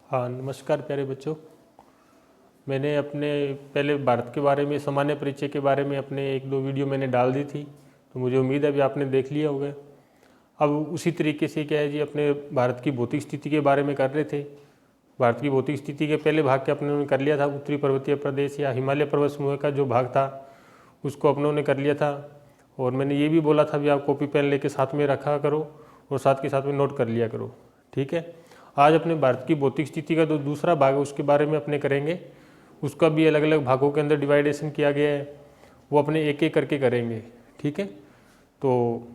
हाँ, नमस्कार प्यारे बच्चों। मैंने अपने पहले भारत के बारे में, सामान्य परिचय के बारे में अपने एक दो वीडियो मैंने डाल दी थी, तो मुझे उम्मीद है अभी आपने देख लिया होगा। अब उसी तरीके से क्या है जी, अपने भारत की भौतिक स्थिति के बारे में कर रहे थे। भारत की भौतिक स्थिति के पहले भाग के अपने कर लिया था, उत्तरी पर्वतीय प्रदेश या हिमालय पर्वत समूह का जो भाग था उसको अपनों ने कर लिया था। और मैंने ये भी बोला था भी आप कॉपी पेन लेके साथ में रखा करो और साथ के साथ में नोट कर लिया करो, ठीक है। आज अपने भारत की भौतिक स्थिति का जो दूसरा भाग है उसके बारे में अपने करेंगे। उसका भी अलग अलग भागों के अंदर डिवाइडेशन किया गया है, वो अपने एक एक करके करेंगे, ठीक है। तो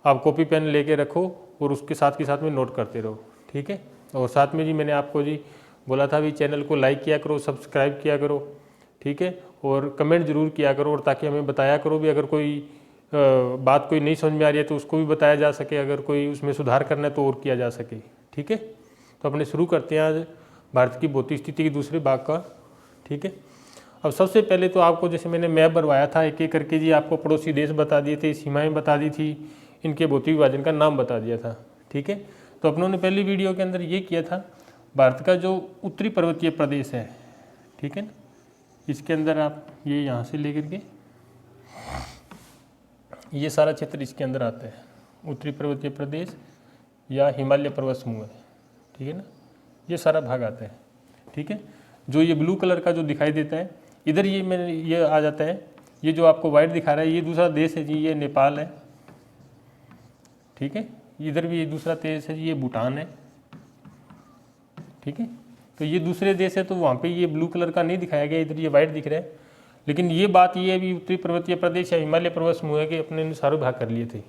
आप कॉपी पेन लेके रखो और उसके साथ के साथ में नोट करते रहो, ठीक है। और साथ में जी मैंने आपको जी बोला था भी चैनल को लाइक किया करो, सब्सक्राइब किया करो, ठीक है। और कमेंट जरूर किया करो, और ताकि हमें बताया करो भी अगर कोई बात कोई नहीं समझ में आ रही है तो उसको भी बताया जा सके, अगर कोई उसमें सुधार करना है तो और किया जा सके, ठीक है। तो अपने शुरू करते हैं आज भारत की भौतिक स्थिति के दूसरे भाग का, ठीक है। अब सबसे पहले तो आपको जैसे मैंने मैप बनवाया था, एक एक करके जी आपको पड़ोसी देश बता दिए थे, सीमाएं बता दी थी, इनके भौतिक विभाजन का नाम बता दिया था, ठीक है। तो अपनों ने पहली वीडियो के अंदर ये किया था, भारत का जो उत्तरी पर्वतीय प्रदेश है, ठीक है ना, इसके अंदर आप ये यहाँ से लेकर के ये सारा क्षेत्र इसके अंदर आता है, उत्तरी पर्वतीय प्रदेश या हिमालय पर्वत समूह है, ठीक है ना, ये सारा भाग आता है, ठीक है। जो ये ब्लू कलर का जो दिखाई देता है इधर, ये आ जाता है, ये जो आपको वाइट दिखा रहा है ये दूसरा देश है जी, ये नेपाल है, ठीक है। इधर भी ये दूसरा देश है जी, ये भूटान है, ठीक है। तो ये दूसरे देश है, तो वहाँ पे ये ब्लू कलर का नहीं दिखाया गया, इधर ये वाइट दिख रहा है। लेकिन ये बात ये अभी उत्तरी पर्वतीय प्रदेश या हिमालय पर्वत समूह के अपने सारे भाग कर लिए थे,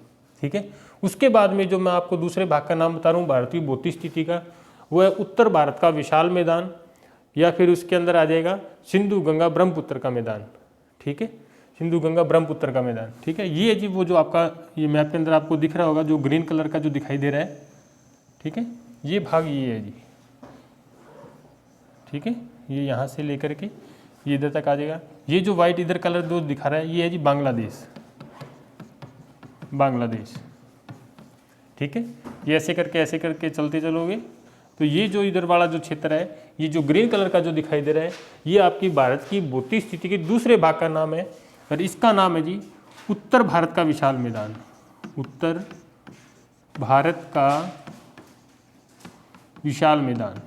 ठीक है। उसके बाद में जो मैं आपको दूसरे भाग का नाम बता रहा हूँ भारतीय भौतिक स्थिति का, वो है उत्तर भारत का विशाल मैदान, या फिर उसके अंदर आ जाएगा सिंधु गंगा ब्रह्मपुत्र का मैदान, ठीक है, सिंधु गंगा ब्रह्मपुत्र का मैदान, ठीक है। ये जी वो जो आपका ये मैप के अंदर आपको दिख रहा होगा, जो ग्रीन कलर का जो दिखाई दे रहा है, ठीक है, ये भाग ये है जी, ठीक है। ये यहाँ से लेकर के ये इधर तक आ जाएगा। ये जो वाइट इधर कलर जो दिखा रहा है ये है जी बांग्लादेश, बांग्लादेश, ठीक है। ये ऐसे करके चलते चलोगे तो ये जो इधर वाला जो क्षेत्र है, ये जो ग्रीन कलर का जो दिखाई दे रहा है, ये आपकी भारत की भौतिक स्थिति के दूसरे भाग का नाम है, और इसका नाम है जी उत्तर भारत का विशाल मैदान, उत्तर भारत का विशाल मैदान,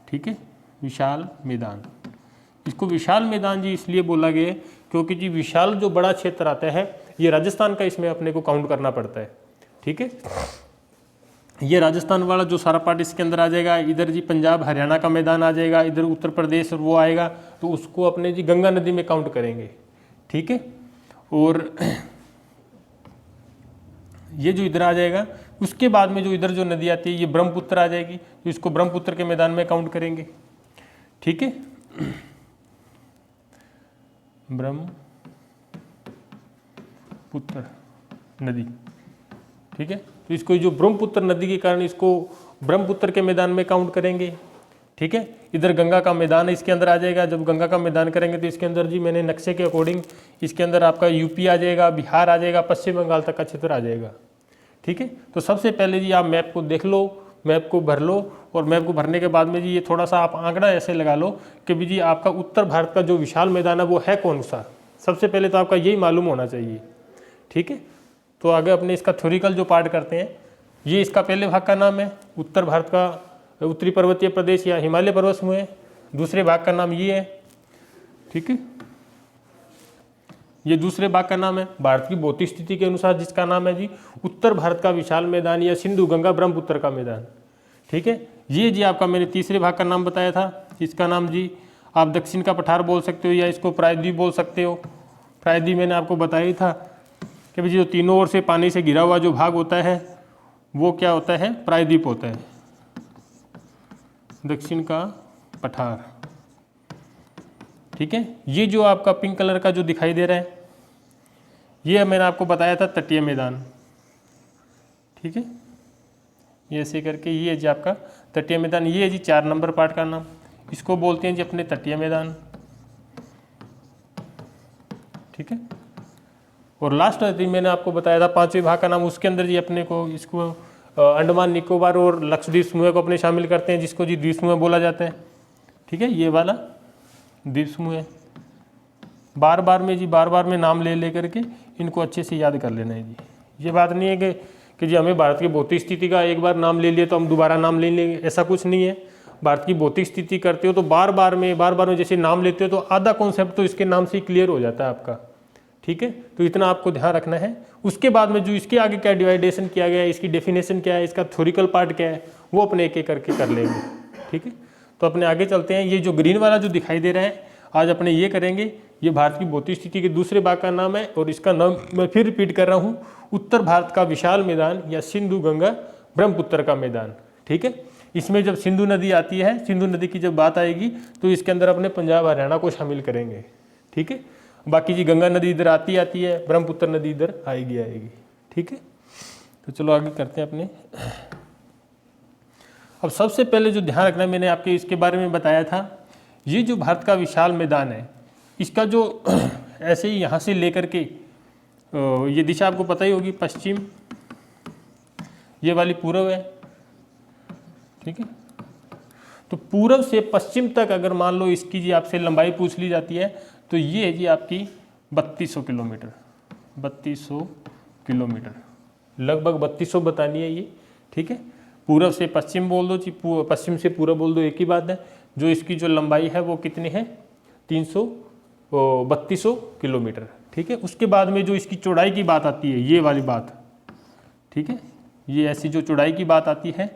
ठीक है, विशाल मैदान। इसको विशाल मैदान जी इसलिए बोला गया है क्योंकि जी विशाल जो बड़ा क्षेत्र आता है ये राजस्थान का इसमें अपने को काउंट करना पड़ता है, ठीक है। ये राजस्थान वाला जो सारा पार्ट इसके अंदर आ जाएगा, इधर जी पंजाब हरियाणा का मैदान आ जाएगा, इधर उत्तर प्रदेश और वो आएगा, तो उसको अपने जी गंगा नदी में काउंट करेंगे, ठीक है। और ये जो इधर आ जाएगा, उसके बाद में जो इधर जो नदी आती है ये ब्रह्मपुत्र आ जाएगी, तो इसको ब्रह्मपुत्र के मैदान में काउंट करेंगे, ठीक है। ब्रह्मपुत्र नदी, ठीक है। तो इसको जो ब्रह्मपुत्र नदी के कारण इसको ब्रह्मपुत्र के मैदान में काउंट करेंगे, ठीक है। इधर गंगा का मैदान इसके अंदर आ जाएगा, जब गंगा का मैदान करेंगे तो इसके अंदर जी मैंने नक्शे के अकॉर्डिंग इसके अंदर आपका यूपी आ जाएगा, बिहार आ जाएगा, पश्चिम बंगाल तक का क्षेत्र आ जाएगा, ठीक है। तो सबसे पहले जी आप मैप को देख लो, मैप को भर लो, और मैप को भरने के बाद में जी ये थोड़ा सा आप आंकड़ा ऐसे लगा लो कि भी जी आपका उत्तर भारत का जो विशाल मैदान है वो है कौन सा। सबसे पहले तो आपका यही मालूम होना चाहिए, ठीक है। तो आगे अपने इसका थ्योरिकल जो पार्ट करते हैं, ये इसका पहले भाग का नाम है उत्तर भारत का उत्तरी पर्वतीय प्रदेश या हिमालय पर्वत समूह है, दूसरे भाग का नाम ये है, ठीक है। ये दूसरे भाग का नाम है भारत की भौतिक स्थिति के अनुसार जिसका नाम है जी उत्तर भारत का विशाल मैदान या सिंधु गंगा ब्रह्मपुत्र का मैदान, ठीक है। ये जी आपका मैंने तीसरे भाग का नाम बताया था, इसका नाम जी आप दक्षिण का पठार बोल सकते हो या इसको प्रायद्वीप बोल सकते हो। प्रायद्वीप मैंने आपको बताया ही था कि भाई जो तीनों ओर से पानी से घिरा हुआ जो भाग होता है वो क्या होता है, प्रायद्वीप होता है, दक्षिण का पठार, ठीक है। ये जो आपका पिंक कलर का जो दिखाई दे रहा है ये मैंने आपको बताया था तटीय मैदान, ठीक है। ये ऐसे करके ये जी आपका तटीय मैदान, ये है जी 4 नंबर पार्ट का नाम, इसको बोलते हैं जी अपने तटीय मैदान, ठीक है। और लास्ट मैंने आपको बताया था 5वें भाग का नाम, उसके अंदर जी अपने को इसको अंडमान निकोबार और लक्षद्वीप समूह को अपने शामिल करते हैं, जिसको जी द्वीप समूह बोला जाता है। ठीक है, ये वाला द्वीप समूह है। बार बार में नाम ले करके इनको अच्छे से याद कर लेना है जी। ये बात नहीं है कि जी हमें भारत की भौतिक स्थिति का एक बार नाम ले लिए तो हम दोबारा नाम ले लेंगे, ऐसा कुछ नहीं है। भारत की भौतिक स्थिति करते हो तो बार बार में जैसे नाम लेते हो तो आधा कॉन्सेप्ट तो इसके नाम से ही क्लियर हो जाता है आपका। ठीक है, तो इतना आपको ध्यान रखना है। उसके बाद में जो इसके आगे क्या डिवाइडेशन किया गया है, इसकी डेफिनेशन क्या है, इसका थ्योरिकल पार्ट क्या है, वो अपने एक एक करके कर लेंगे। ठीक है, तो अपने आगे चलते हैं। ये जो ग्रीन वाला जो दिखाई दे रहा है आज अपने ये करेंगे। ये भारत की भौतिक स्थिति के दूसरे भाग का नाम है और इसका नाम मैं फिर रिपीट कर रहा हूँ, उत्तर भारत का विशाल मैदान या सिंधु गंगा ब्रह्मपुत्र का मैदान। ठीक है, इसमें जब सिंधु नदी आती है, सिंधु नदी की जब बात आएगी तो इसके अंदर अपने पंजाब हरियाणा को शामिल करेंगे। ठीक है, बाकी जी गंगा नदी इधर आती है, ब्रह्मपुत्र नदी इधर आएगी। ठीक है, तो चलो आगे करते हैं अपने। अब सबसे पहले जो ध्यान रखना है, मैंने आपके इसके बारे में बताया था, ये जो भारत का विशाल मैदान है, इसका जो ऐसे ही यहाँ से लेकर के ये दिशा आपको पता ही होगी, पश्चिम, ये वाली पूर्व है। ठीक है, तो पूर्व से पश्चिम तक अगर मान लो इसकी जी आपसे लंबाई पूछ ली जाती है तो ये है जी आपकी 3200 किलोमीटर, 3200 किलोमीटर, लगभग 3200 बतानी है ये। ठीक है, पूर्व से पश्चिम बोल दो जी, पश्चिम से पूर्व बोल दो, एक ही बात है। जो इसकी जो लंबाई है वो कितनी है, 3200 किलोमीटर। ठीक है, उसके बाद में जो इसकी चौड़ाई की बात आती है, ये वाली बात, ठीक है, ये ऐसी जो चौड़ाई की बात आती है,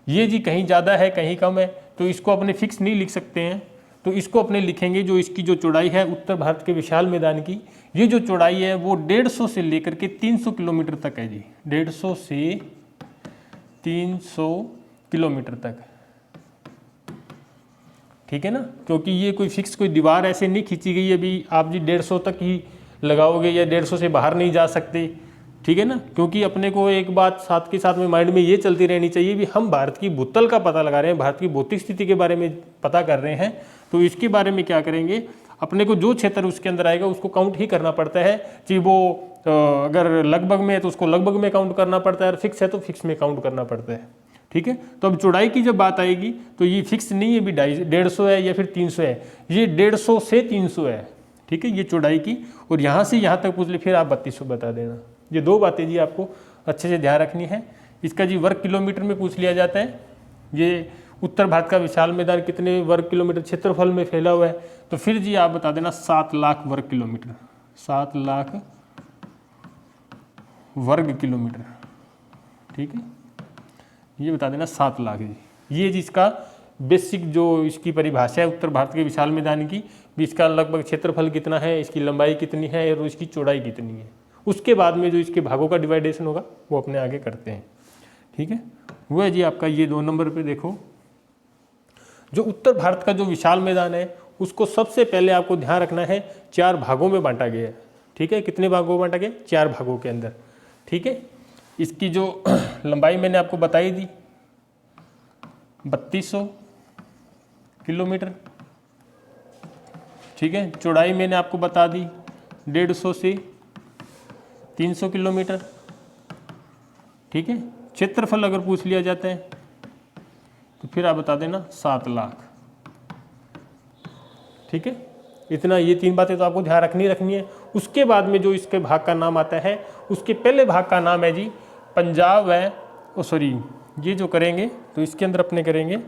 ये जी कहीं ज़्यादा है कहीं कम है, तो इसको अपने फिक्स नहीं लिख सकते हैं। तो इसको अपने लिखेंगे जो इसकी जो चौड़ाई है उत्तर भारत के विशाल मैदान की, ये जो चौड़ाई है वो 150 से लेकर के 300 किलोमीटर तक है जी, 150 से 300 किलोमीटर तक। ठीक है ना, क्योंकि ये कोई फिक्स कोई दीवार ऐसे नहीं खींची गई है अभी आप जी 150 तक ही लगाओगे या 150 से बाहर नहीं जा सकते। ठीक है ना, क्योंकि अपने को एक बात साथ के साथ में माइंड में ये चलती रहनी चाहिए भी हम भारत की भूतल का पता लगा रहे हैं, भारत की भौतिक स्थिति के बारे में पता कर रहे हैं, तो इसके बारे में क्या करेंगे, अपने को जो क्षेत्र उसके अंदर आएगा उसको काउंट ही करना पड़ता है कि वो अगर लगभग में है तो उसको लगभग में काउंट करना पड़ता है, और फिक्स है तो फिक्स में काउंट करना पड़ता है। ठीक है, तो अब चौड़ाई की जब बात आएगी तो ये फिक्स नहीं है भी 150 है या फिर 300 है, ये 150 से 300 है। ठीक है, ये चौड़ाई की, और यहाँ से यहाँ तक पूछ ले फिर आप 3200 बता देना। ये दो बातें जी आपको अच्छे से ध्यान रखनी है। इसका जी वर्ग किलोमीटर में पूछ लिया जाता है। ये उत्तर भारत का विशाल मैदान कितने वर्ग किलोमीटर क्षेत्रफल में फैला हुआ है, तो फिर जी आप बता देना 7 लाख वर्ग किलोमीटर, 7 लाख वर्ग किलोमीटर। ठीक है, ये बता देना 7 लाख जी। ये जिसका बेसिक जो इसकी परिभाषा है उत्तर भारत के विशाल मैदान की, भी इसका लगभग क्षेत्रफल कितना है, इसकी लंबाई कितनी है और इसकी चौड़ाई कितनी है। उसके बाद में जो इसके भागों का डिवाइडेशन होगा वो अपने आगे करते हैं। ठीक है, वो है जी आपका ये 2 नंबर पे देखो, जो उत्तर भारत का जो विशाल मैदान है उसको सबसे पहले आपको ध्यान रखना है 4 भागों में बांटा गया है। ठीक है, कितने भागों में बांटा गया, 4 भागों के अंदर। ठीक है, इसकी जो लंबाई मैंने आपको बताई दी 3200 किलोमीटर। ठीक है, चौड़ाई मैंने आपको बता दी 150 से 300 किलोमीटर। ठीक है, क्षेत्रफल अगर पूछ लिया जाता है तो फिर आप बता देना 7 लाख। ठीक है, इतना, ये 3 बातें तो आपको ध्यान रखनी है। उसके बाद में जो इसके भाग का नाम आता है, उसके पहले भाग का नाम है जी पंजाब है, ये जो करेंगे तो इसके अंदर अपने करेंगे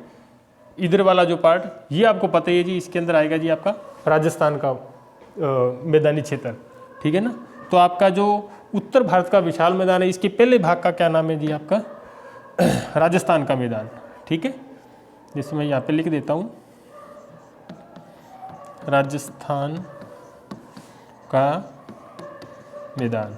इधर वाला जो पार्ट, ये आपको पता ही है जी, इसके अंदर आएगा जी आपका राजस्थान का मैदानी क्षेत्र। ठीक है ना, तो आपका जो उत्तर भारत का विशाल मैदान है, इसके पहले भाग का क्या नाम है जी आपका राजस्थान का मैदान। ठीक है, जैसे मैं यहाँ पे लिख देता हूँ राजस्थान का मैदान।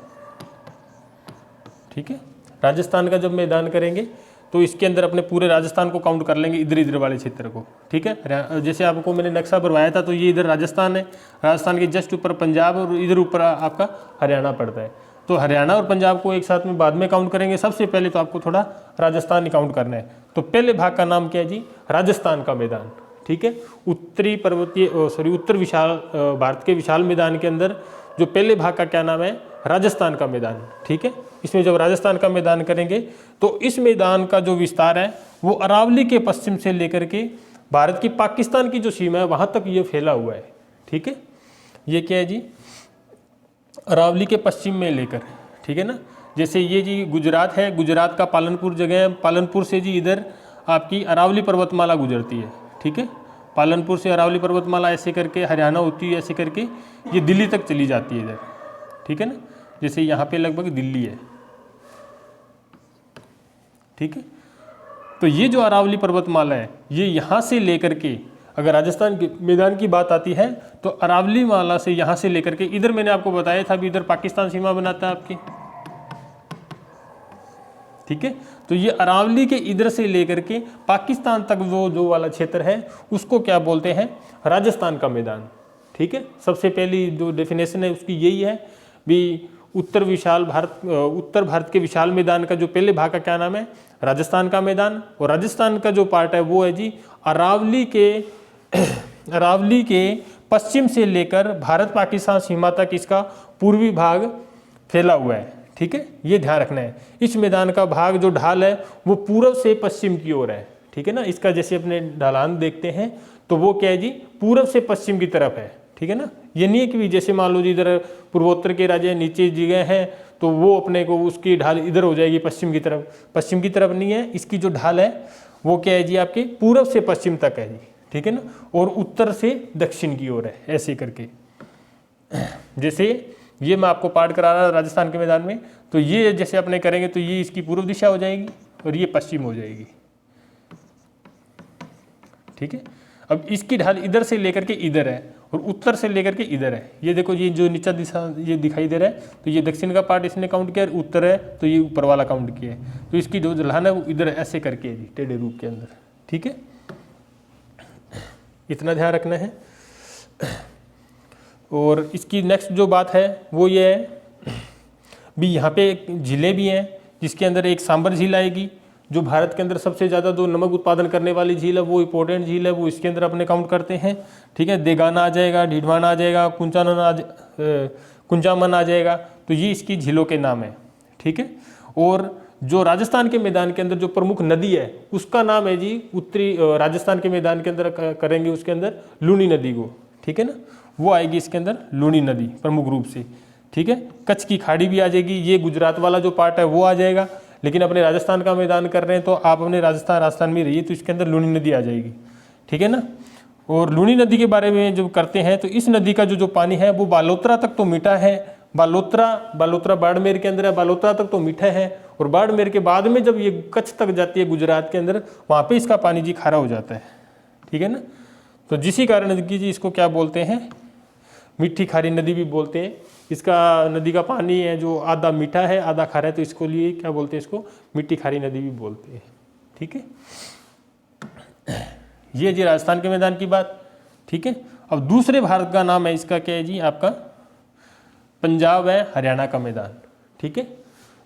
ठीक है, राजस्थान का जब मैदान करेंगे तो इसके अंदर अपने पूरे राजस्थान को काउंट कर लेंगे, इधर वाले क्षेत्र को। ठीक है, जैसे आपको मैंने नक्शा बनवाया था तो ये इधर राजस्थान है, राजस्थान के जस्ट ऊपर पंजाब और इधर ऊपर आपका हरियाणा पड़ता है। तो हरियाणा और पंजाब को एक साथ में बाद में काउंट करेंगे, सबसे पहले तो आपको थोड़ा राजस्थान ही काउंट करना है। तो पहले भाग का नाम क्या है जी, राजस्थान का मैदान। ठीक है। उत्तर विशाल भारत के विशाल मैदान के अंदर जो पहले भाग का क्या नाम है, राजस्थान का मैदान, ठीक है। इसमें जब राजस्थान का मैदान करेंगे तो इस मैदान का जो विस्तार है वो अरावली के पश्चिम से लेकर के भारत की पाकिस्तान की जो सीमा है वहां तक ये फैला हुआ है, ठीक है। ये क्या है जी, अरावली के पश्चिम में लेकर, ठीक है ना। जैसे ये जी गुजरात है, गुजरात का पालनपुर जगह है, पालनपुर से जी इधर आपकी अरावली पर्वतमाला गुजरती है, ठीक है। पालनपुर से अरावली पर्वतमाला ऐसे करके हरियाणा होती है, ऐसे करके ये दिल्ली तक चली जाती है इधर, ठीक है ना। जैसे यहाँ पे लगभग दिल्ली है, ठीक है। तो ये जो अरावली पर्वतमाला है ये यहाँ से लेकर के, अगर राजस्थान के मैदान की बात आती है तो अरावली माला से यहाँ से लेकर के इधर मैंने आपको बताया था, अभी इधर पाकिस्तान सीमा बनाता है आपकी, ठीक है। तो ये अरावली के इधर से लेकर के पाकिस्तान तक वो जो वाला क्षेत्र है उसको क्या बोलते हैं, राजस्थान का मैदान, ठीक है। सबसे पहली जो डेफिनेशन है उसकी यही है भी उत्तर भारत के विशाल मैदान का जो पहले भाग का क्या नाम है, राजस्थान का मैदान। और राजस्थान का जो पार्ट है वो है जी अरावली के पश्चिम से लेकर भारत पाकिस्तान सीमा तक इसका पूर्वी भाग फैला हुआ है, ठीक है। ये ध्यान रखना है। इस मैदान का भाग जो ढाल है वो पूर्व से पश्चिम की ओर है, ठीक है ना। इसका जैसे अपने ढलान देखते हैं तो वो क्या है जी, पूर्व से पश्चिम की तरफ है, ठीक है ना। ये नहीं है कि जैसे मान लो जी इधर पूर्वोत्तर के राज्य नीचे जगह हैं तो वो अपने को उसकी ढाल इधर हो जाएगी पश्चिम की तरफ नहीं है। इसकी जो ढाल है वो क्या है जी, आपके पूर्व से पश्चिम तक है जी, ठीक है ना। और उत्तर से दक्षिण की ओर है, ऐसे करके। जैसे ये मैं आपको पाठ करा रहा राजस्थान के मैदान में, तो ये जैसे अपने करेंगे तो ये इसकी पूर्व दिशा हो जाएगी और ये पश्चिम हो जाएगी, ठीक है। अब इसकी ढाल इधर से लेकर के इधर है और उत्तर से लेकर के इधर है। ये देखो ये जो नीचा दिशा ये दिखाई दे रहा है तो ये दक्षिण का पार्ट इसने काउंट किया, उत्तर है तो ये ऊपर वाला काउंट किया है। तो इसकी जो ढलान है वो इधर ऐसे करके है जी, टेढ़े रूप के अंदर, ठीक है। इतना ध्यान रखना है। और इसकी नेक्स्ट जो बात है वो ये है भी यहाँ पे झीलें भी हैं, जिसके अंदर एक सांबर झील आएगी जो भारत के अंदर सबसे ज़्यादा जो नमक उत्पादन करने वाली झील है, वो इंपॉर्टेंट झील है, वो इसके अंदर अपने काउंट करते हैं, ठीक है। देगाना आ जाएगा, ढीडवाना आ जाएगा, कुंचामन आ जाएगा। तो ये इसकी झीलों के नाम है, ठीक है। और जो राजस्थान के मैदान के अंदर जो प्रमुख नदी है उसका नाम है जी, उत्तरी राजस्थान के मैदान के अंदर करेंगे उसके अंदर लूनी नदी को, ठीक है ना। वो आएगी इसके अंदर लूनी नदी प्रमुख रूप से, ठीक है। कच्छ की खाड़ी भी आ जाएगी, ये गुजरात वाला जो पार्ट है वो आ जाएगा। लेकिन अपने राजस्थान का मैदान कर रहे हैं तो आप अपने राजस्थान में रहिए तो इसके अंदर लूनी नदी आ जाएगी, ठीक है ना। और लूनी नदी के बारे में जब करते हैं तो इस नदी का जो पानी है वो बालोतरा तक तो मीठा है, बालोतरा बाड़मेर के अंदर है, बालोतरा तक तो मीठा है। और बाड़मेर के बाद में जब ये कच्छ तक जाती है गुजरात के अंदर, वहाँ पे इसका पानी जी खारा हो जाता है, ठीक है ना। तो जिसी कारण की जी इसको क्या बोलते हैं, मीठी खारी नदी भी बोलते हैं। इसका नदी का पानी है जो आधा मीठा है आधा खारा है, तो इसको लिए क्या बोलते हैं, इसको मीठी खारी नदी भी बोलते हैं, ठीक है। ये जी राजस्थान के मैदान की बात, ठीक है। अब दूसरे भारत का नाम है इसका क्या है जी, आपका पंजाब है हरियाणा का मैदान, ठीक है।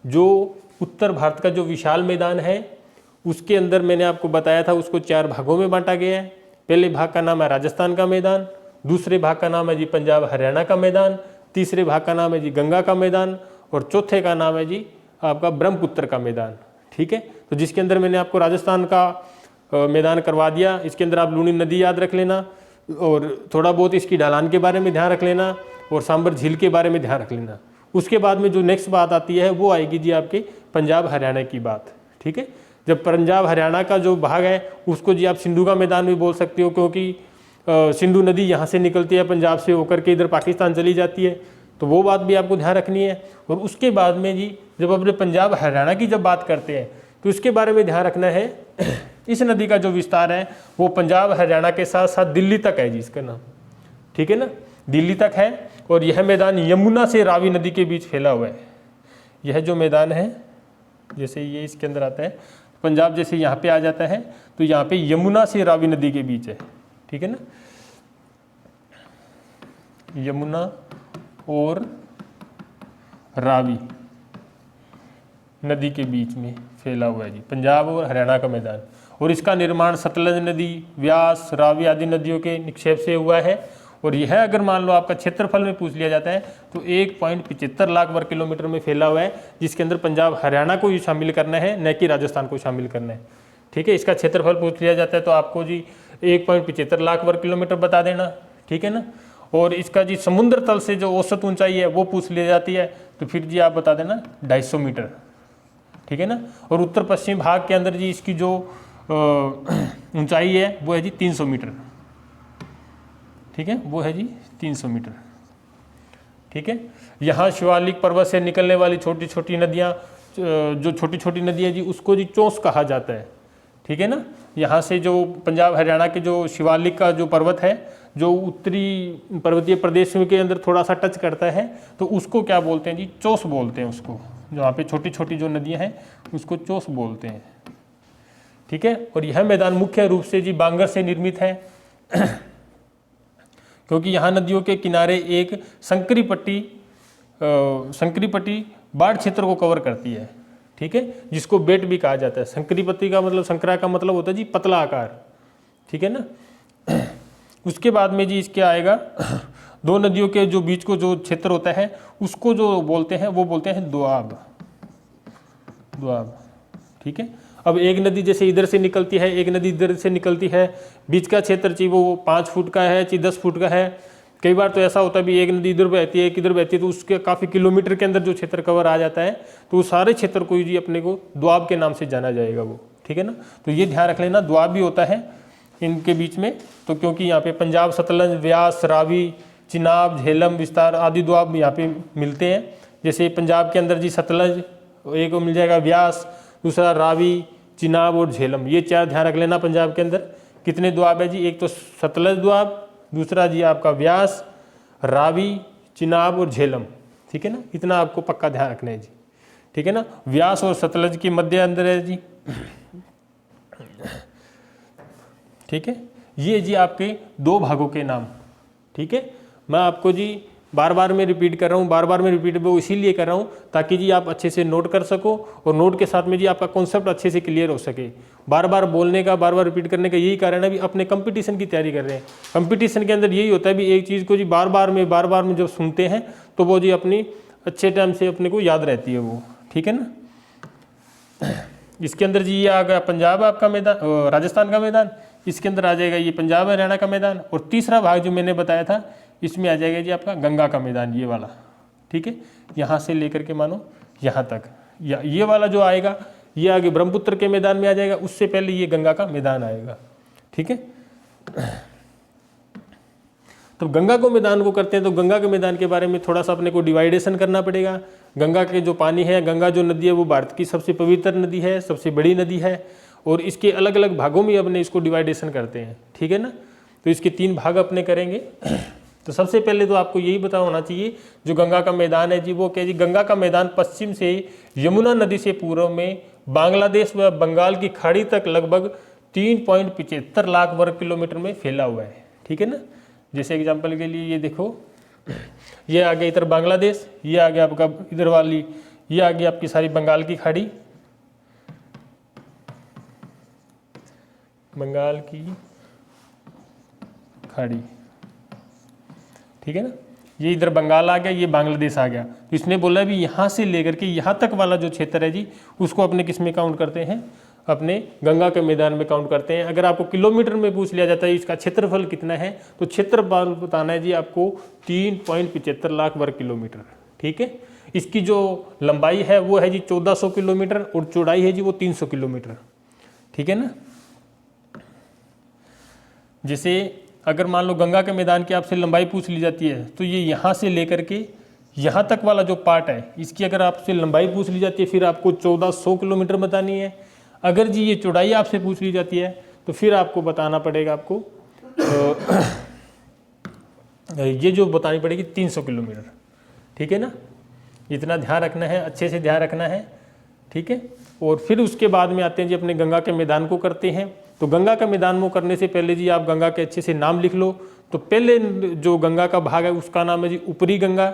जो उत्तर भारत का जो विशाल मैदान है उसके अंदर मैंने आपको बताया था उसको 4 भागों में बांटा गया है। पहले भाग का नाम है राजस्थान का मैदान, दूसरे भाग का नाम है जी पंजाब हरियाणा का मैदान, तीसरे भाग का नाम है जी गंगा का मैदान और चौथे का नाम है जी आपका ब्रह्मपुत्र का मैदान, ठीक है। तो जिसके अंदर मैंने आपको राजस्थान का मैदान करवा दिया, इसके अंदर आप लूनी नदी याद रख लेना और थोड़ा बहुत इसकी ढलान के बारे में ध्यान रख लेना और सांबर झील के बारे में ध्यान रख लेना। उसके बाद में जो नेक्स्ट बात आती है वो आएगी जी आपके पंजाब हरियाणा की बात, ठीक है। जब पंजाब हरियाणा का जो भाग है उसको जी आप सिंधु का मैदान भी बोल सकते हो, क्योंकि सिंधु नदी यहाँ से निकलती है पंजाब से होकर के इधर पाकिस्तान चली जाती है, तो वो बात भी आपको ध्यान रखनी है। और उसके बाद में जी जब अपने पंजाब हरियाणा की जब बात करते हैं तो इसके बारे में ध्यान रखना है इस नदी का जो विस्तार है वो पंजाब हरियाणा के साथ साथ दिल्ली तक है जी, इसका नाम, ठीक है ना, दिल्ली तक है। और यह मैदान यमुना से रावी नदी के बीच फैला हुआ है। यह जो मैदान है जैसे ये इसके अंदर आता है, पंजाब जैसे यहाँ पे आ जाता है तो यहाँ पे यमुना से रावी नदी के बीच है, ठीक है ना। यमुना और रावी नदी के बीच में फैला हुआ है जी पंजाब और हरियाणा का मैदान। और इसका निर्माण सतलज नदी, व्यास, रावी आदि नदियों के निक्षेप से हुआ है। और यह अगर मान लो आपका क्षेत्रफल में पूछ लिया जाता है तो 1.75 लाख वर्ग किलोमीटर में फैला हुआ है, जिसके अंदर पंजाब हरियाणा को ही शामिल करना है, न कि राजस्थान को शामिल करना है। ठीक है, इसका क्षेत्रफल पूछ लिया जाता है तो आपको जी 1.75 लाख वर्ग किलोमीटर बता देना। ठीक है ना। और इसका जी समुद्र तल से जो औसत ऊंचाई है वो पूछ ली जाती है तो फिर जी आप बता देना 250 मीटर। ठीक है ना। और उत्तर पश्चिम भाग के अंदर जी इसकी जो ऊंचाई है वो है जी 300 मीटर। ठीक है, वो है जी 300 मीटर। ठीक है, यहाँ शिवालिक पर्वत से निकलने वाली छोटी छोटी नदियाँ, जो छोटी छोटी नदियाँ जी उसको जी चौंस कहा जाता है। ठीक है ना। यहाँ से जो पंजाब हरियाणा के जो शिवालिक का जो पर्वत है, जो उत्तरी पर्वतीय प्रदेशों के अंदर थोड़ा सा टच करता है, तो उसको क्या बोलते हैं जी, चौस बोलते हैं उसको। जहाँ पे छोटी छोटी जो नदियाँ हैं उसको चौस बोलते हैं। ठीक है। और यह मैदान मुख्य रूप से जी बांगर से निर्मित है क्योंकि यहाँ नदियों के किनारे एक संकरी पट्टी बाढ़ क्षेत्र को कवर करती है। ठीक है, जिसको बेट भी कहा जाता है। संकरी पट्टी का मतलब, संकरा का मतलब होता है जी पतला आकार। ठीक है ना। उसके बाद में जी इसके आएगा दो नदियों के जो बीच को जो क्षेत्र होता है उसको जो बोलते हैं वो बोलते हैं दोआब। ठीक है। अब एक नदी जैसे इधर से निकलती है, एक नदी इधर से निकलती है, बीच का क्षेत्र चाहिए वो 5 फुट का है, चाहिए 10 फुट का है। कई बार तो ऐसा होता है भी एक नदी इधर बहती है, एक इधर बहती है, तो उसके काफ़ी किलोमीटर के अंदर जो क्षेत्र कवर आ जाता है, तो उस सारे क्षेत्र को जी अपने को दोआब के नाम से जाना जाएगा वो। ठीक है ना। तो ये ध्यान रख लेना, दोआब भी होता है इनके बीच में। तो क्योंकि यहाँ पे पंजाब, सतलज, व्यास, रावी, चिनाब, झेलम, विस्तार आदि दोआब यहाँ पे मिलते हैं। जैसे पंजाब के अंदर जी सतलज एक को मिल जाएगा, व्यास, दूसरा रावी, चिनाब और झेलम, ये 4 ध्यान रख लेना। पंजाब के अंदर कितने दोआब है जी, एक तो सतलज दोआब, दूसरा जी आपका व्यास, रावी, चिनाब और झेलम। ठीक है ना, इतना आपको पक्का ध्यान रखना है जी। ठीक है ना। व्यास और सतलज के मध्य अंदर है जी। ठीक है, ये जी आपके 2 भागों के नाम। ठीक है, मैं आपको जी बार बार मैं रिपीट कर रहा हूँ, बार बार मैं रिपीट वो इसीलिए कर रहा हूँ ताकि जी आप अच्छे से नोट कर सको और नोट के साथ में जी आपका कॉन्सेप्ट अच्छे से क्लियर हो सके। बार बार बोलने का, बार बार रिपीट करने का यही कारण है भी अपने कंपटीशन की तैयारी कर रहे हैं। कंपटीशन के अंदर यही होता है भी एक चीज़ को जी बार बार में जब सुनते हैं तो वो जी अपनी अच्छे टाइम से अपने को याद रहती है वो। ठीक है ना। इसके अंदर जी ये आ गया पंजाब आपका मैदान, राजस्थान का मैदान, इसके अंदर आ जाएगा ये पंजाब हरियाणा का मैदान, और तीसरा भाग जो मैंने बताया था इसमें आ जाएगा जी आपका गंगा का मैदान, ये वाला। ठीक है, यहाँ से लेकर के मानो यहाँ तक, या ये वाला जो आएगा ये आगे ब्रह्मपुत्र के मैदान में आ जाएगा, उससे पहले ये गंगा का मैदान आएगा। ठीक है। तो गंगा को मैदान को करते हैं तो गंगा के मैदान के बारे में थोड़ा सा अपने को डिवाइडेशन करना पड़ेगा। गंगा के जो पानी है, गंगा जो नदी है वो भारत की सबसे पवित्र नदी है, सबसे बड़ी नदी है, और इसके अलग अलग भागों में अपने इसको डिवाइडेशन करते हैं। ठीक है ना। तो इसके 3 भाग अपने करेंगे। तो सबसे पहले तो आपको यही पता होना चाहिए जो गंगा का मैदान है जी वो क्या जी, गंगा का मैदान पश्चिम से यमुना नदी से पूर्व में बांग्लादेश व बंगाल की खाड़ी तक लगभग 3.75 लाख वर्ग किलोमीटर में फैला हुआ है। ठीक है ना। जैसे एग्जांपल के लिए ये देखो, ये आ गया इधर बांग्लादेश, ये आ गया आपका इधर वाली, ये आ गई आपकी सारी बंगाल की खाड़ी, बंगाल की खाड़ी। ठीक है ना। ये इधर बंगाल आ गया, ये बांग्लादेश आ गया। तो इसने बोला भी यहाँ से लेकर के यहाँ तक वाला जो क्षेत्र है जी उसको अपने किस में काउंट करते हैं, अपने गंगा के मैदान में काउंट करते हैं। अगर आपको किलोमीटर में पूछ लिया जाता है इसका क्षेत्रफल कितना है तो क्षेत्रफल बताना है जी आपको 3.75 लाख वर्ग किलोमीटर। ठीक है। इसकी जो लंबाई है वो है जी 1400 किलोमीटर और चौड़ाई है जी वो 300 किलोमीटर। ठीक है ना। जैसे अगर मान लो गंगा के मैदान की आपसे लंबाई पूछ ली जाती है तो ये यहाँ से लेकर के यहाँ तक वाला जो पार्ट है इसकी अगर आपसे लंबाई पूछ ली जाती है फिर आपको 1400 किलोमीटर बतानी है। अगर जी ये चौड़ाई आपसे पूछ ली जाती है तो फिर आपको बताना पड़ेगा, आपको ये जो बतानी पड़ेगी 300 किलोमीटर। ठीक है ना। इतना ध्यान रखना है, अच्छे से ध्यान रखना है। ठीक है। और फिर उसके बाद में आते हैं जी अपने गंगा के मैदान को करते हैं। तो गंगा का मैदान को करने से पहले जी आप गंगा के अच्छे से नाम लिख लो। तो पहले जो गंगा का भाग है उसका नाम है जी ऊपरी गंगा।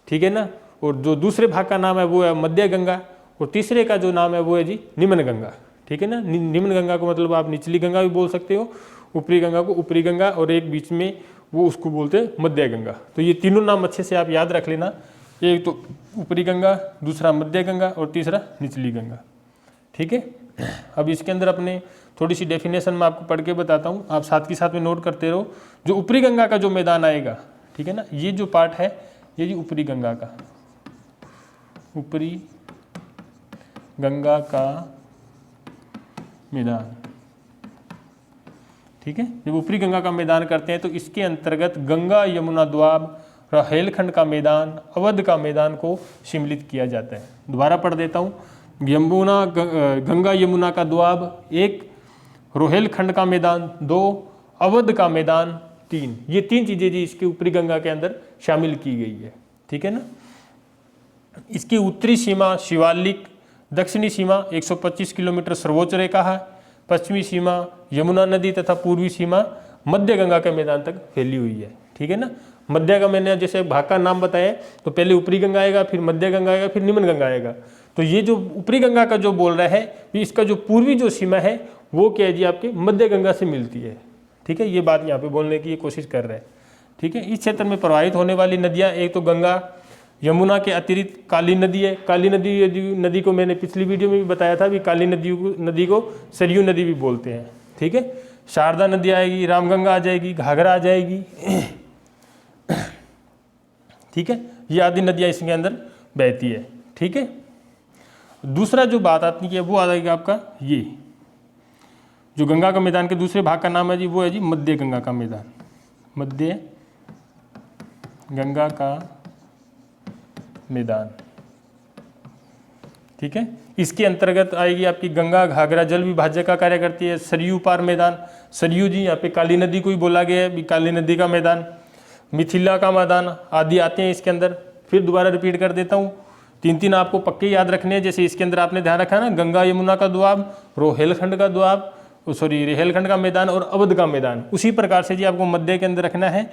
ठीक है ना। और जो दूसरे भाग का नाम है वो है मध्य गंगा, और तीसरे का जो नाम है वो है जी निम्न गंगा। ठीक है ना। निम्न गंगा को मतलब आप निचली गंगा भी बोल सकते हो, ऊपरी गंगा को ऊपरी गंगा, और एक बीच में वो उसको बोलते हैं मध्य गंगा। तो ये तीनों नाम अच्छे से आप याद रख लेना, एक तो ऊपरी गंगा, दूसरा मध्य गंगा और तीसरा निचली गंगा, ठीक है। अब इसके अंदर अपने थोड़ी सी डेफिनेशन मैं आपको पढ़ के बताता हूँ, आप साथ के साथ में नोट करते रहो। जो ऊपरी गंगा का जो मैदान आएगा, ठीक है ना, ये जो पार्ट है ये जी ऊपरी गंगा का, ऊपरी गंगा का मैदान, ठीक है। जब ऊपरी गंगा का मैदान करते हैं तो इसके अंतर्गत गंगा यमुना द्वाब, रोहेलखंड का मैदान, अवध का मैदान को सम्मिलित किया जाता है। दोबारा पढ़ देता हूँ, यमुना गंगा यमुना का द्वाब 1, रोहेलखंड का मैदान 2, अवध का मैदान 3, ये 3 चीज़ें जी इसके ऊपरी गंगा के अंदर शामिल की गई है, ठीक है ना। इसकी उत्तरी सीमा शिवालिक, दक्षिणी सीमा 125 किलोमीटर सर्वोच्च रेखा है, पश्चिमी सीमा यमुना नदी तथा पूर्वी सीमा मध्य गंगा के मैदान तक फैली हुई है, ठीक है ना। मध्य का मैंने जैसे भाग का नाम बताया, तो पहले ऊपरी गंगा आएगा, फिर मध्य गंगा आएगा, फिर निम्न गंगा आएगा। तो ये जो ऊपरी गंगा का जो बोल रहा है, इसका जो पूर्वी जो सीमा है वो क्या है जी आपके मध्य गंगा से मिलती है, ठीक है। ये बात यहाँ पे बोलने की कोशिश कर रहे हैं, ठीक है। इस क्षेत्र में प्रवाहित होने वाली नदियाँ, एक तो गंगा यमुना के अतिरिक्त काली नदी है। काली नदी को मैंने पिछली वीडियो में भी बताया था, भी काली नदी को सरयू नदी भी बोलते हैं, ठीक है। शारदा नदी आएगी, रामगंगा आ जाएगी, घाघरा आ जाएगी, ठीक है। ये आदि नदियाँ इसके अंदर बहती है, ठीक है। दूसरा जो बात आती है वो आ जाएगा आपका, ये जो गंगा का मैदान के दूसरे भाग का नाम है जी, वो है जी मध्य गंगा का मैदान, मध्य गंगा का मैदान, ठीक है। इसके अंतर्गत आएगी आपकी गंगा घाघरा जल विभाज्य का कार्य करती है। सरयू पार मैदान, सरयू जी यहाँ पे काली नदी को ही बोला गया है, काली नदी का मैदान, मिथिला का मैदान आदि आते हैं इसके अंदर। फिर दोबारा रिपीट कर देता हूँ, 3 आपको पक्के याद रखने हैं। जैसे इसके अंदर आपने ध्यान रखा ना, गंगा यमुना का द्वाब, रोहेलखंड का द्वाब, रोहेलखंड का मैदान और अवध का मैदान। उसी प्रकार से जी आपको मध्य के अंदर रखना है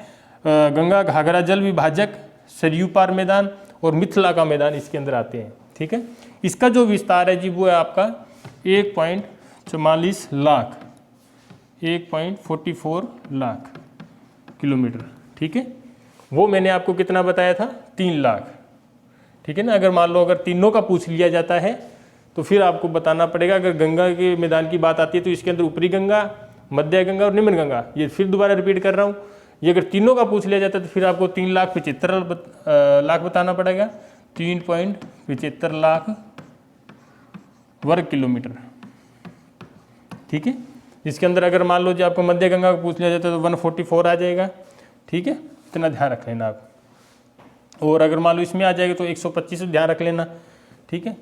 गंगा घाघरा जल विभाजक, सरयू पार मैदान और मिथिला का मैदान इसके अंदर आते हैं, ठीक है। इसका जो विस्तार है जी वो है आपका 1.44 लाख, 1.44 लाख किलोमीटर, ठीक है। वो मैंने आपको कितना बताया था, 3 लाख, ठीक है ना। अगर मान लो अगर तीनों का पूछ लिया जाता है तो फिर आपको बताना पड़ेगा। अगर गंगा के मैदान की बात आती है तो इसके अंदर ऊपरी गंगा, मध्य गंगा और निम्न गंगा, ये फिर दोबारा रिपीट कर रहा हूँ। ये अगर तीनों का पूछ लिया जाता है तो फिर आपको 3,75,00,000 लाख बताना पड़ेगा, 3.75 लाख वर्ग किलोमीटर, ठीक है। इसके अंदर अगर मान लो जी आपको मध्य गंगा को पूछ लिया जाता है तो 144 आ जाएगा, ठीक है। इतना ध्यान रख लेना आप। और अगर मान लो इसमें आ जाएगा तो 125 ध्यान रख लेना, ठीक है।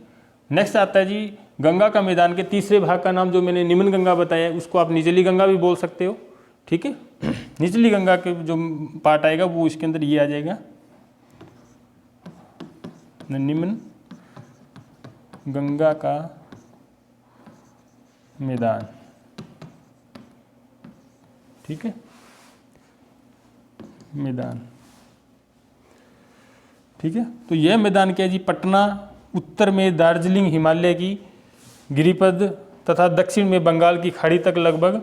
नेक्स्ट आता है जी गंगा का मैदान के तीसरे भाग का नाम जो मैंने निम्न गंगा बताया, उसको आप निचली गंगा भी बोल सकते हो, ठीक है। निचली गंगा के जो पार्ट आएगा वो इसके अंदर ये आ जाएगा, निम्न गंगा का मैदान, ठीक है, मैदान, ठीक है। तो यह मैदान क्या है जी, पटना, उत्तर में दार्जिलिंग हिमालय की गिरिपद तथा दक्षिण में बंगाल की खाड़ी तक लगभग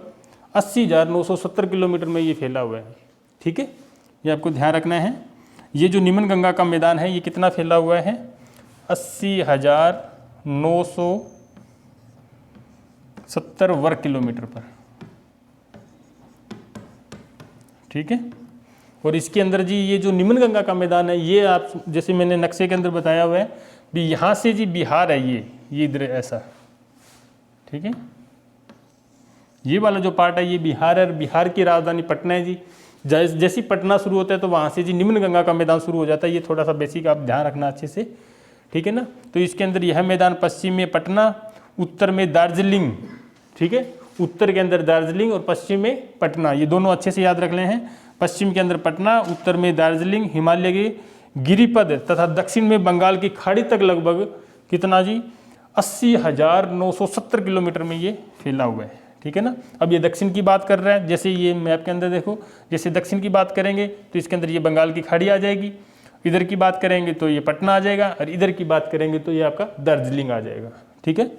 80,970 किलोमीटर में ये फैला हुआ है, ठीक है। ये आपको ध्यान रखना है। ये जो निम्न गंगा का मैदान है ये कितना फैला हुआ है, 80,970 वर्ग किलोमीटर पर, ठीक है। और इसके अंदर जी ये जो निम्न गंगा का मैदान है ये आप जैसे मैंने नक्शे के अंदर बताया हुआ है भी, यहाँ से जी बिहार है, ये इधर ऐसा, ठीक है। ये वाला जो पार्ट है ये बिहार है, बिहार की राजधानी पटना है जी। जैसी पटना शुरू होता है तो वहाँ से जी निम्न गंगा का मैदान शुरू हो जाता है। ये थोड़ा सा बेसिक आप ध्यान रखना अच्छे से, ठीक है ना। तो इसके अंदर यह मैदान पश्चिम में पटना, उत्तर में दार्जिलिंग, ठीक है, उत्तर के अंदर दार्जिलिंग और पश्चिम में पटना, ये दोनों अच्छे से याद रख ले हैं। पश्चिम के अंदर पटना, उत्तर में दार्जिलिंग, हिमालय के गिरिपद तथा दक्षिण में बंगाल की खाड़ी तक लगभग कितना जी 80,970 किलोमीटर में ये फैला हुआ है, ठीक है ना। अब ये दक्षिण की बात कर रहा है, जैसे ये मैप के अंदर देखो, जैसे दक्षिण की बात करेंगे तो इसके अंदर ये बंगाल की खाड़ी आ जाएगी, इधर की बात करेंगे तो ये पटना आ जाएगा और इधर की बात करेंगे तो ये आपका दार्जिलिंग आ जाएगा, ठीक है।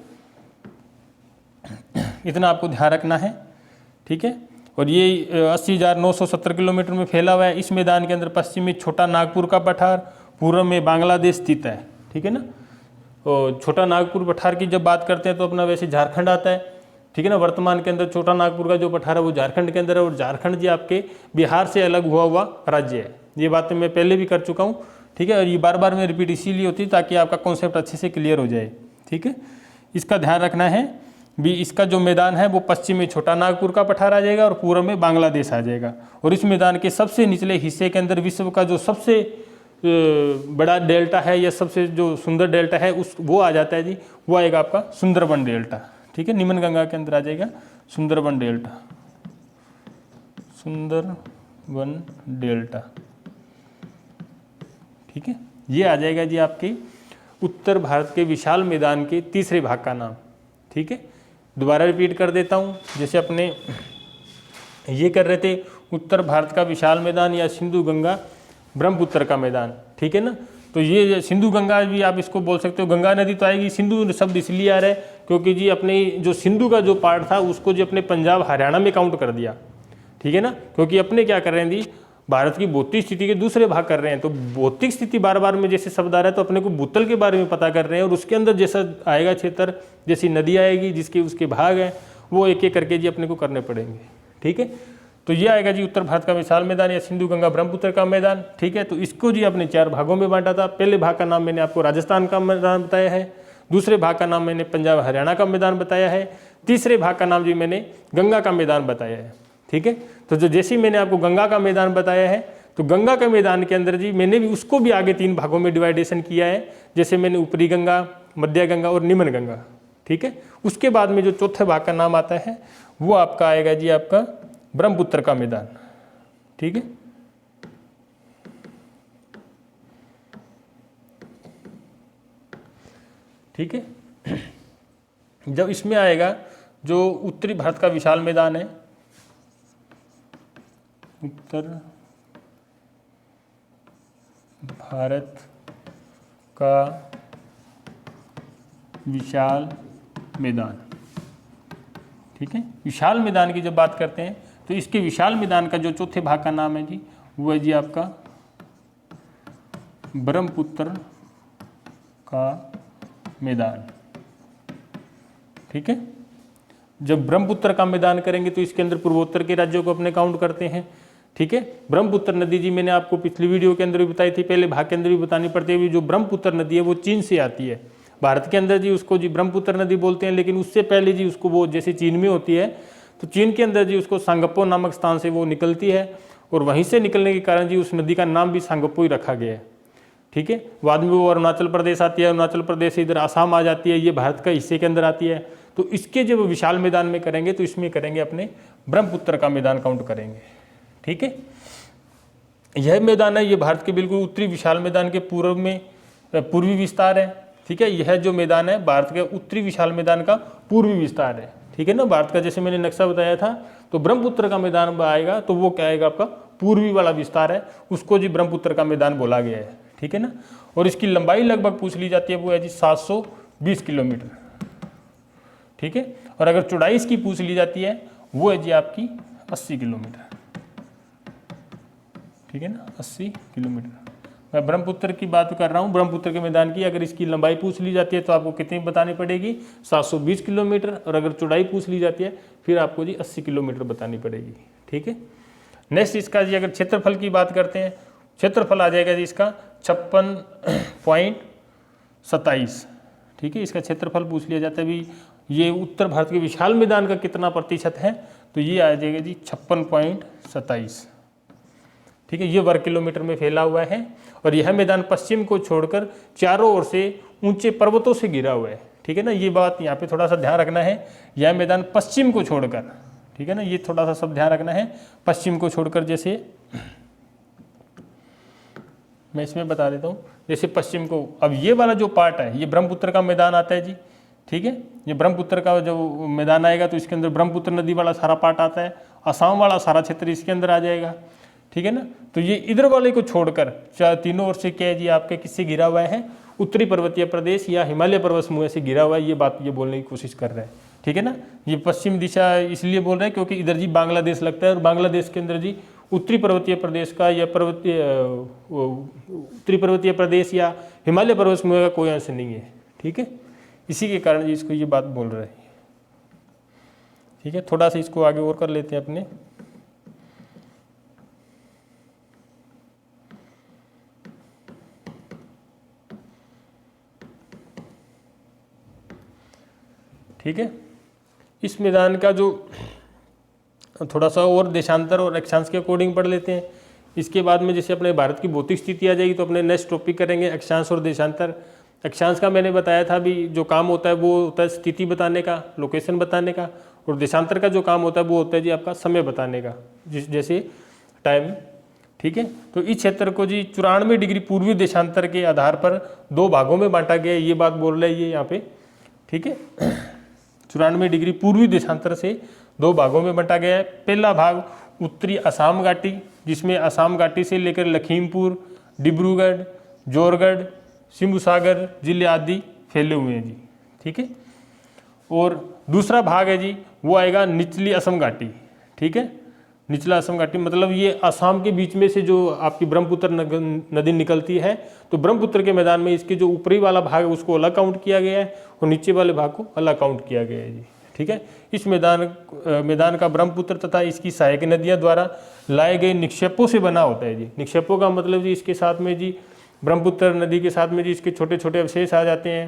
इतना आपको ध्यान रखना है, ठीक है। और ये 80,970 किलोमीटर में फैला हुआ है। इस मैदान के अंदर पश्चिम में छोटा नागपुर का पठार, पूर्व में बांग्लादेश स्थित है, ठीक है ना। और छोटा नागपुर पठार की जब बात करते हैं तो अपना वैसे झारखंड आता है, ठीक है ना। वर्तमान के अंदर छोटा नागपुर का जो पठार है वो झारखंड के अंदर है, और झारखंड जी आपके बिहार से अलग हुआ राज्य है। ये बातें मैं पहले भी कर चुका हूँ, ठीक है। और ये बार बार में रिपीट इसीलिए होती है ताकि आपका कॉन्सेप्ट अच्छे से क्लियर हो जाए, ठीक है। इसका ध्यान रखना है भी। इसका जो मैदान है वो पश्चिम में छोटा नागपुर का पठार आ जाएगा और पूर्व में बांग्लादेश आ जाएगा। और इस मैदान के सबसे निचले हिस्से के अंदर विश्व का जो सबसे बड़ा डेल्टा है या सबसे जो सुंदर डेल्टा है वो आ जाता है जी, वो आएगा आपका सुंदरबन डेल्टा, ठीक है। निम्न गंगा के अंदर आ जाएगा सुंदरबन डेल्टा, सुंदरबन डेल्टा, ठीक है। ये आ जाएगा जी आपके उत्तर भारत के विशाल मैदान के तीसरे भाग का नाम, ठीक है। दोबारा रिपीट कर देता हूँ, जैसे अपने ये कर रहे थे उत्तर भारत का विशाल मैदान या सिंधु गंगा ब्रह्मपुत्र का मैदान, ठीक है ना। तो ये सिंधु गंगा भी आप इसको बोल सकते हो, गंगा नदी तो आएगी। सिंधु शब्द इसलिए आ रहा है क्योंकि जी अपने जो सिंधु का जो पार्ट था उसको जी अपने पंजाब हरियाणा में काउंट कर दिया, ठीक है ना। क्योंकि अपने क्या कर रहे हैं जी, भारत की भौतिक स्थिति के दूसरे भाग कर रहे हैं। तो भौतिक स्थिति बार बार में जैसे शब्द आ रहा है तो अपने को भूतल के बारे में पता कर रहे हैं, और उसके अंदर जैसा आएगा क्षेत्र, जैसी नदी आएगी जिसके उसके भाग हैं, वो एक एक करके जी अपने को करने पड़ेंगे, ठीक है। तो ये आएगा जी उत्तर भारत का विशाल मैदान या सिंधु गंगा ब्रह्मपुत्र का मैदान, ठीक है। तो इसको जी अपने 4 भागों में बांटा था। पहले भाग का नाम मैंने आपको राजस्थान का मैदान बताया है, दूसरे भाग का नाम मैंने पंजाब हरियाणा का मैदान बताया है, तीसरे भाग का नाम जी मैंने गंगा का मैदान बताया है, ठीक है। तो जो जैसे ही मैंने आपको गंगा का मैदान बताया है, तो गंगा के मैदान के अंदर जी मैंने भी उसको भी आगे 3 भागों में डिवाइडेशन किया है। जैसे मैंने ऊपरी गंगा, मध्य गंगा और निम्न गंगा, ठीक है। उसके बाद में जो चौथे भाग का नाम आता है वो आपका आएगा जी आपका ब्रह्मपुत्र का मैदान, ठीक है। ठीक है। जब इसमें आएगा जो उत्तरी भारत का विशाल मैदान है, उत्तर भारत का विशाल मैदान, ठीक है। विशाल मैदान की जब बात करते हैं तो इसके विशाल मैदान का जो चौथे भाग का नाम है जी वो है जी आपका ब्रह्मपुत्र का मैदान, ठीक है। जब ब्रह्मपुत्र का मैदान करेंगे तो इसके अंदर पूर्वोत्तर के राज्यों को अपने काउंट करते हैं, ठीक है। ब्रह्मपुत्र नदी जी मैंने आपको पिछली वीडियो के अंदर भी बताई थी, पहले भाग के अंदर भी बतानी पड़ती है। जो ब्रह्मपुत्र नदी है वो चीन से आती है। भारत के अंदर जी उसको जी ब्रह्मपुत्र नदी बोलते हैं, लेकिन उससे पहले जी उसको वो जैसे चीन में होती है तो चीन के अंदर जी उसको सांगपो नामक स्थान से वो निकलती है, और वहीं से निकलने के कारण जी उस नदी का नाम भी सांगपो ही रखा गया है, ठीक है। बाद में वो अरुणाचल प्रदेश आती है, अरुणाचल प्रदेश से इधर आसाम आ जाती है, ये भारत का हिस्से के अंदर आती है। तो इसके जब विशाल मैदान में करेंगे तो इसमें करेंगे अपने ब्रह्मपुत्र का मैदान काउंट करेंगे, ठीक है। यह मैदान है, ये भारत के बिल्कुल उत्तरी विशाल मैदान के पूर्व में पूर्वी विस्तार है, ठीक है। यह जो मैदान है भारत के उत्तरी विशाल मैदान का पूर्वी विस्तार है, ठीक है ना। भारत का जैसे मैंने नक्शा बताया था तो ब्रह्मपुत्र का मैदान आएगा तो वो क्या आएगा आपका पूर्वी वाला विस्तार है, उसको जी ब्रह्मपुत्र का मैदान बोला गया है, ठीक है ना। और इसकी लंबाई लगभग पूछ ली जाती है वो है जी 720 किलोमीटर, ठीक है। और अगर चौड़ाई इसकी पूछ ली जाती है वो है जी आपकी 80 किलोमीटर, ठीक है ना, 80 किलोमीटर। मैं ब्रह्मपुत्र की बात कर रहा हूँ, ब्रह्मपुत्र के मैदान की। अगर इसकी लंबाई पूछ ली जाती है तो आपको कितनी बतानी पड़ेगी, 720 किलोमीटर। और अगर चौड़ाई पूछ ली जाती है फिर आपको जी 80 किलोमीटर बतानी पड़ेगी, ठीक है। नेक्स्ट इसका जी अगर क्षेत्रफल की बात करते हैं, क्षेत्रफल आ जाएगा जी इसका 56.27, ठीक है। इसका क्षेत्रफल पूछ लिया जाता है भी ये उत्तर भारत के विशाल मैदान का कितना प्रतिशत है, तो ये आ जाएगा जी 56.27, ठीक है। ये वर्ग किलोमीटर में फैला हुआ है। और यह मैदान पश्चिम को छोड़कर चारों ओर से ऊंचे पर्वतों से घिरा हुआ है, ठीक है ना। ये बात यहाँ पे थोड़ा सा ध्यान रखना है, यह मैदान पश्चिम को छोड़कर, ठीक है ना, ये थोड़ा सा सब ध्यान रखना है। पश्चिम को छोड़कर जैसे मैं इसमें बता देता हूँ, जैसे पश्चिम को, अब ये वाला जो पार्ट है ये ब्रह्मपुत्र का मैदान आता है जी, ठीक है। ये ब्रह्मपुत्र का जो मैदान आएगा तो इसके अंदर ब्रह्मपुत्र नदी वाला सारा पार्ट आता है, असम वाला सारा क्षेत्र इसके अंदर आ जाएगा, ठीक है ना। तो ये इधर वाले को छोड़कर तीनों ओर से क्या है जी आपके किससे घिरा हुआ है, उत्तरी पर्वतीय प्रदेश या हिमालय पर्वत समूह से घिरा हुआ है। ये बात ये बोलने की कोशिश कर रहे हैं, ठीक है ना। ये पश्चिम दिशा इसलिए बोल रहे हैं क्योंकि इधर जी बांग्लादेश लगता है, और बांग्लादेश के अंदर जी उत्तरी पर्वतीय प्रदेश का या उत्तरी पर्वतीय प्रदेश या हिमालय पर्वत समूह का कोई अंश नहीं है, ठीक है। इसी के कारण जी इसको ये बात बोल रहे हैं, ठीक है। थोड़ा सा इसको आगे और कर लेते हैं अपने। ठीक है, इस मैदान का जो थोड़ा सा और देशांतर और अक्षांश के अकॉर्डिंग पढ़ लेते हैं। इसके बाद में जैसे अपने भारत की भौतिक स्थिति आ जाएगी तो अपने नेक्स्ट टॉपिक करेंगे अक्षांश और देशांतर। अक्षांश का मैंने बताया था भी जो काम होता है वो होता है स्थिति बताने का, लोकेशन बताने का, और देशांतर का जो काम होता है वो होता है जी आपका समय बताने का, जैसे टाइम, ठीक है। तो इस क्षेत्र को जी 94 डिग्री पूर्वी देशांतर के आधार पर 2 भागों में बांटा गया, ये बात बोल रहे हैं ये यहाँ पे, ठीक है। 94 डिग्री पूर्वी देशांतर से 2 भागों में बांटा गया है। पहला भाग उत्तरी असम घाटी, जिसमें असम घाटी से लेकर लखीमपुर, डिब्रूगढ़, जोरगढ़, शिवसागर जिले आदि फैले हुए हैं जी, ठीक है। और दूसरा भाग है जी वो आएगा निचली असम घाटी, ठीक है। निचला असम घाटी मतलब ये असम के बीच में से जो आपकी ब्रह्मपुत्र नदी निकलती है, तो ब्रह्मपुत्र के मैदान में इसके जो ऊपरी वाला भाग है उसको अलग काउंट किया गया है और नीचे वाले भाग को अलग काउंट किया गया है जी, ठीक है। इस मैदान का ब्रह्मपुत्र तथा इसकी सहायक नदियां द्वारा लाए गए निक्षेपों से बना होता है जी। निक्षेपों का मतलब जी इसके साथ में जी ब्रह्मपुत्र नदी के साथ में जी इसके छोटे छोटे अवशेष आ जाते हैं,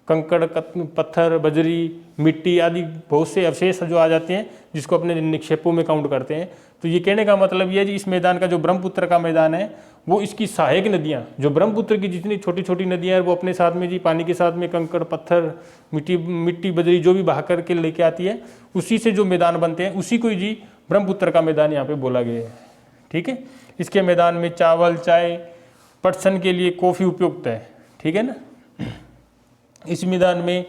कंकड़, पत्थर, बजरी, मिट्टी आदि बहुत से अवशेष जो आ जाते हैं जिसको अपने निक्षेपों में काउंट करते हैं। तो ये कहने का मतलब ये है जी इस मैदान का जो ब्रह्मपुत्र का मैदान है वो इसकी सहायक नदियाँ, जो ब्रह्मपुत्र की जितनी छोटी छोटी नदियाँ हैं वो अपने साथ में जी पानी के साथ में कंकड़, पत्थर, मिट्टी बजरी जो भी बहा करके लेके आती है, उसी से जो मैदान बनते हैं उसी को जी ब्रह्मपुत्र का मैदान यहाँ पे बोला गया है, ठीक है। इसके मैदान में चावल, चाय, पटसन के लिए कॉफ़ी उपयुक्त है, ठीक है ना। इस मैदान में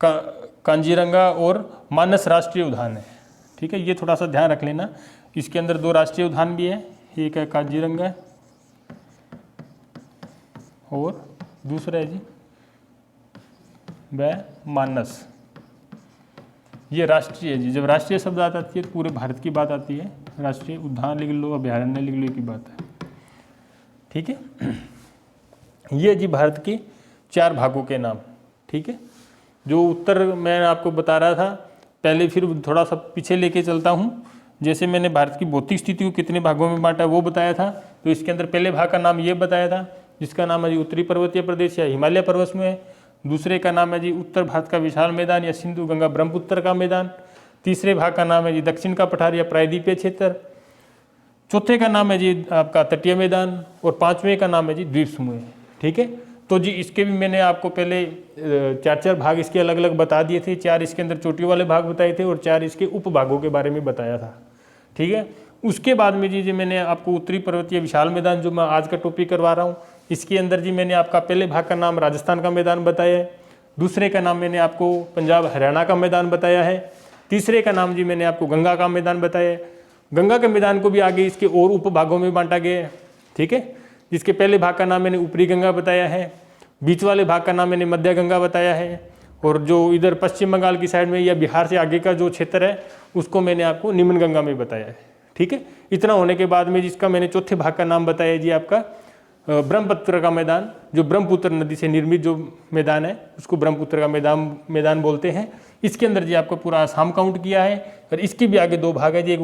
कांजीरंगा और मानस राष्ट्रीय उद्यान है, ठीक है। ये थोड़ा सा ध्यान रख लेना, इसके अंदर 2 राष्ट्रीय उद्यान भी है, एक है कांजीरंगा और दूसरा है जी वह मानस। ये राष्ट्रीय है जी, जब राष्ट्रीय शब्द आती है तो पूरे भारत की बात आती है, राष्ट्रीय उद्यान लिख लो, अभयारण्य लिख लो, की बात है, ठीक है। ये जी भारत के 4 भागों के नाम, ठीक है। जो उत्तर मैं आपको बता रहा था पहले, फिर थोड़ा सा पीछे लेके चलता हूँ। जैसे मैंने भारत की भौतिक स्थिति को कितने भागों में बांटा वो बताया था, तो इसके अंदर पहले भाग का नाम ये बताया था जिसका नाम है जी उत्तरी पर्वतीय प्रदेश या हिमालय पर्वत समूह है। दूसरे का नाम है जी उत्तर भारत का विशाल मैदान या सिंधु गंगा ब्रह्मपुत्र का मैदान। तीसरे भाग का नाम है जी दक्षिण का पठार या प्रायद्वीपीय क्षेत्र। चौथे का नाम है जी आपका तटीय मैदान, और 5वें का नाम है जी द्वीप समूह, ठीक है। तो जी इसके भी मैंने आपको पहले 4 भाग इसके अलग अलग बता दिए थे। 4 इसके अंदर चोटी वाले भाग बताए थे और 4 इसके उपभागों के बारे में बताया था, ठीक है। उसके बाद में जी मैंने आपको उत्तरी पर्वतीय विशाल मैदान जो मैं आज का टॉपिक करवा रहा हूँ, इसके अंदर जी मैंने आपका पहले भाग का नाम राजस्थान का मैदान बताया है, दूसरे का नाम मैंने आपको पंजाब हरियाणा का मैदान बताया है, तीसरे का नाम जी मैंने आपको गंगा का मैदान बताया है। गंगा के मैदान को भी आगे इसके और उपभागों में बांटा गया है, ठीक है। जिसके पहले भाग का नाम मैंने ऊपरी गंगा बताया है, बीच वाले भाग का नाम मैंने मध्य गंगा बताया है, और जो इधर पश्चिम बंगाल की साइड में या बिहार से आगे का जो क्षेत्र है उसको मैंने आपको निम्न गंगा में बताया है, ठीक है। इतना होने के बाद में जिसका मैंने चौथे भाग का नाम बताया जी आपका ब्रह्मपुत्र का मैदान, जो ब्रह्मपुत्र नदी से निर्मित जो मैदान है उसको ब्रह्मपुत्र का मैदान बोलते हैं। इसके अंदर जी आपको पूरा आसाम काउंट किया है, और इसके भी आगे 2 भाग है जी, एक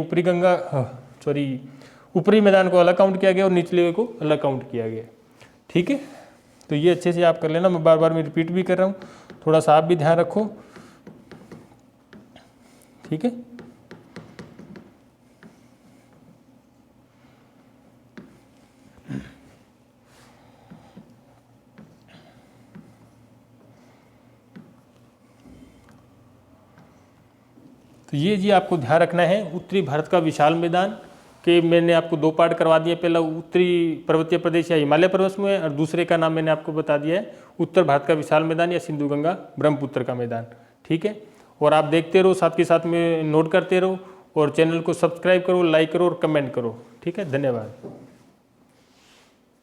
ऊपरी मैदान को अलग काउंट किया गया और निचले को अलग काउंट किया गया, ठीक है। तो ये अच्छे से आप कर लेना, मैं बार बार मैं रिपीट भी कर रहा हूँ, थोड़ा सा आप भी ध्यान रखो, ठीक है। तो ये जी आपको ध्यान रखना है, उत्तरी भारत का विशाल मैदान के मैंने आपको 2 पार्ट करवा दिए। पहला उत्तरी पर्वतीय प्रदेश या हिमालय पर्वत समूह है, और दूसरे का नाम मैंने आपको बता दिया है उत्तर भारत का विशाल मैदान या सिंधु गंगा ब्रह्मपुत्र का मैदान, ठीक है। और आप देखते रहो, साथ के साथ में नोट करते रहो, और चैनल को सब्सक्राइब करो, लाइक करो और कमेंट करो, ठीक है। धन्यवाद।